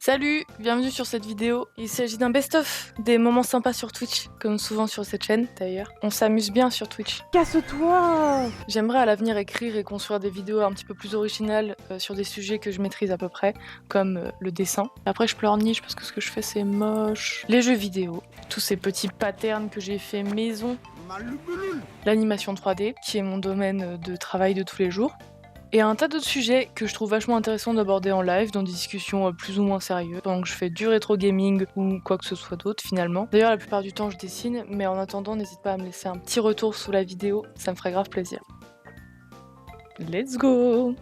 Salut, bienvenue sur cette vidéo. Il s'agit d'un best-of, des moments sympas sur Twitch, comme souvent sur cette chaîne d'ailleurs. On s'amuse bien sur Twitch. Casse-toi! J'aimerais à l'avenir écrire et construire des vidéos un petit peu plus originales sur des sujets que je maîtrise à peu près, comme le dessin. Après je pleurniche parce que ce que je fais c'est moche. Les jeux vidéo, tous ces petits patterns que j'ai fait maison. L'animation 3D, qui est mon domaine de travail de tous les jours. Et un tas d'autres sujets que je trouve vachement intéressants d'aborder en live, dans des discussions plus ou moins sérieuses, pendant que je fais du rétro gaming ou quoi que ce soit d'autre finalement. D'ailleurs la plupart du temps je dessine, mais en attendant n'hésite pas à me laisser un petit retour sous la vidéo, ça me ferait grave plaisir. Let's go!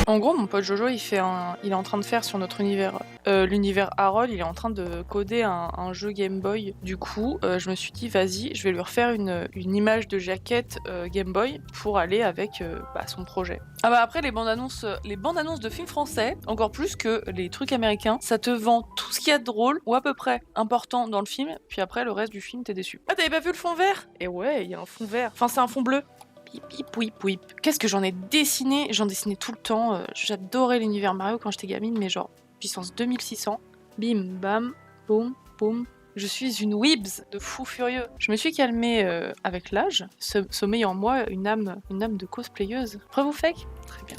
En gros, mon pote Jojo, il est en train de faire sur notre univers, l'univers Harold, il est en train de coder un jeu Game Boy. Du coup, je me suis dit, vas-y, je vais lui refaire une image de jaquette Game Boy pour aller avec son projet. Ah bah après, les bandes annonces de films français, encore plus que les trucs américains, ça te vend tout ce qu'il y a de drôle, ou à peu près important dans le film, puis après, le reste du film, t'es déçu. Ah, t'avais pas vu le fond vert? Et ouais, il y a un fond vert. Enfin, c'est un fond bleu. Pip, pip, whip, whip. Qu'est-ce que j'en ai dessiné? J'en dessinais tout le temps. J'adorais l'univers Mario quand j'étais gamine, mais genre puissance 2600. Bim, bam, boum, boum. Je suis une weebs de fou furieux. Je me suis calmée avec l'âge. Sommeille en moi une âme de cosplayeuse. Preuve ou fake? Très bien.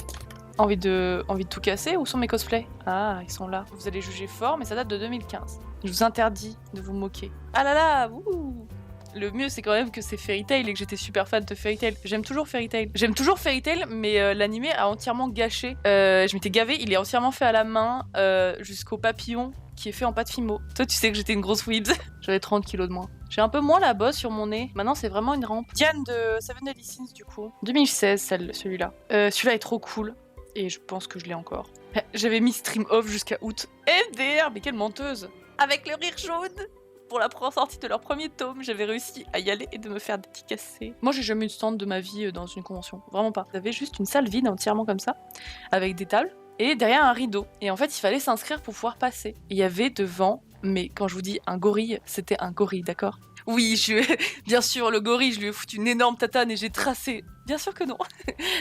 Envie de tout casser? Où sont mes cosplays? Ah, ils sont là. Vous allez juger fort, mais ça date de 2015. Je vous interdis de vous moquer. Ah là là, wouh! Le mieux, c'est quand même que c'est Fairy Tail et que j'étais super fan de Fairy Tail. J'aime toujours Fairy Tail. Mais l'animé a entièrement gâché. Je m'étais gavée, il est entièrement fait à la main, jusqu'au papillon qui est fait en pâte Fimo. Toi, tu sais que j'étais une grosse weebs. J'avais 30 kilos de moins. J'ai un peu moins la bosse sur mon nez. Maintenant, c'est vraiment une rampe. Diane de Seven Deadly Sins, du coup. 2016, celui-là. Celui-là est trop cool. Et je pense que je l'ai encore. J'avais mis stream off jusqu'à août. MDR, mais quelle menteuse! Avec le rire jaune! Pour la sortie de leur premier tome, j'avais réussi à y aller et de me faire dédicacer. Moi, j'ai jamais eu de stand de ma vie dans une convention. Vraiment pas. J'avais juste une salle vide entièrement comme ça, avec des tables, et derrière un rideau. Et en fait, il fallait s'inscrire pour pouvoir passer. Il y avait devant, mais quand je vous dis un gorille, c'était un gorille, d'accord? Oui, bien sûr, le gorille, je lui ai foutu une énorme tatane et j'ai tracé. Bien sûr que non.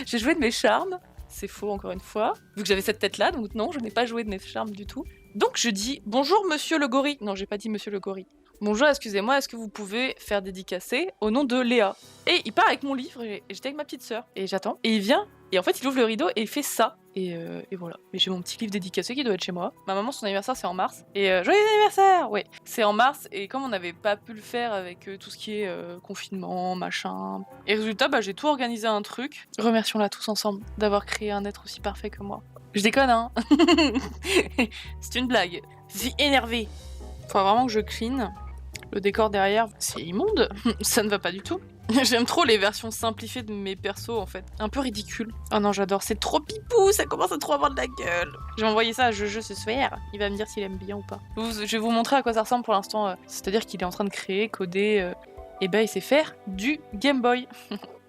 J'ai joué de mes charmes. C'est faux, encore une fois. Vu que j'avais cette tête-là, donc non, je n'ai pas joué de mes charmes du tout. Donc je dis bonjour monsieur le gorille. Non, j'ai pas dit monsieur le gorille. Bonjour, excusez-moi, est-ce que vous pouvez faire dédicacer au nom de Léa? Et il part avec mon livre et j'étais avec ma petite sœur. Et j'attends. Et il vient. Et en fait, il ouvre le rideau et il fait ça. Et voilà. Mais j'ai mon petit livre dédicacé qui doit être chez moi. Ma maman, son anniversaire, c'est en mars. Et joyeux anniversaire! Ouais, c'est en mars. Et comme on n'avait pas pu le faire avec tout ce qui est confinement, machin. Et résultat, j'ai tout organisé un truc. Remercions-la tous ensemble d'avoir créé un être aussi parfait que moi. Je déconne, hein. C'est une blague. Je suis énervée. Faut vraiment que je clean. Le décor derrière, c'est immonde. Ça ne va pas du tout. J'aime trop les versions simplifiées de mes persos en fait. Un peu ridicule. Oh non, j'adore. C'est trop pipou. Ça commence à trop avoir de la gueule. Je vais envoyer ça à Jojo ce soir. Il va me dire s'il aime bien ou pas. Je vais vous montrer à quoi ça ressemble pour l'instant. C'est-à-dire qu'il est en train de créer, coder. Et il sait faire du Game Boy.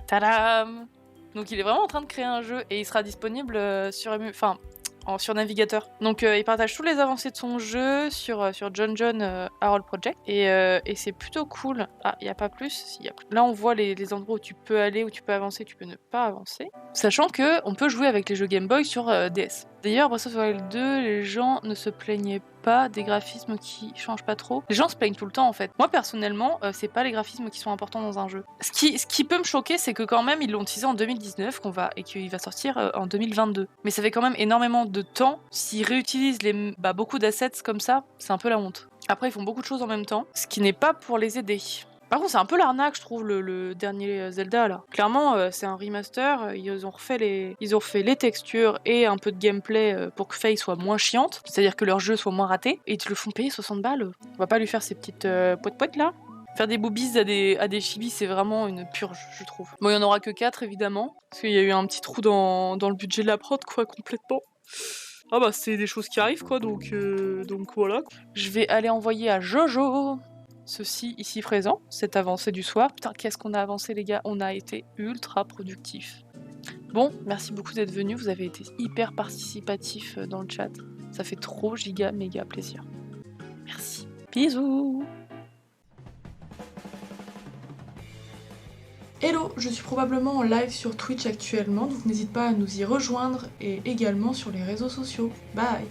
Tadam! Donc il est vraiment en train de créer un jeu et il sera disponible sur navigateur. Donc il partage toutes les avancées de son jeu sur John Harold Project et c'est plutôt cool. Ah, il n'y a pas plus. Là on voit les endroits où tu peux aller, où tu peux avancer, tu peux ne pas avancer. Sachant que on peut jouer avec les jeux Game Boy sur DS. D'ailleurs, Breath of the Wild 2, les gens ne se plaignaient pas des graphismes qui changent pas trop. Les gens se plaignent tout le temps en fait. Moi personnellement, c'est pas les graphismes qui sont importants dans un jeu. Ce qui peut me choquer, c'est que quand même ils l'ont teasé en 2019 et qu'il va sortir en 2022. Mais ça fait quand même énormément de temps. S'ils réutilisent beaucoup d'assets comme ça, c'est un peu la honte. Après, ils font beaucoup de choses en même temps, ce qui n'est pas pour les aider. Par contre, c'est un peu l'arnaque, je trouve, le dernier Zelda, là. Clairement, c'est un remaster, ils ont refait les textures et un peu de gameplay pour que Faye soit moins chiante, c'est-à-dire que leur jeu soit moins raté, et ils te le font payer 60 balles. On va pas lui faire ces petites poètes là. Faire des boobies à des chibis, c'est vraiment une purge, je trouve. Bon, il y en aura que 4, évidemment, parce qu'il y a eu un petit trou dans le budget de la prod, quoi, complètement. Ah c'est des choses qui arrivent, quoi, donc voilà. Je vais aller envoyer à Jojo ceci ici présent, cette avancée du soir. Putain, qu'est-ce qu'on a avancé les gars, on a été ultra productifs. Bon, merci beaucoup d'être venus, vous avez été hyper participatifs dans le chat. Ça fait trop giga méga plaisir. Merci. Bisous. Hello, je suis probablement en live sur Twitch actuellement, donc n'hésite pas à nous y rejoindre et également sur les réseaux sociaux. Bye!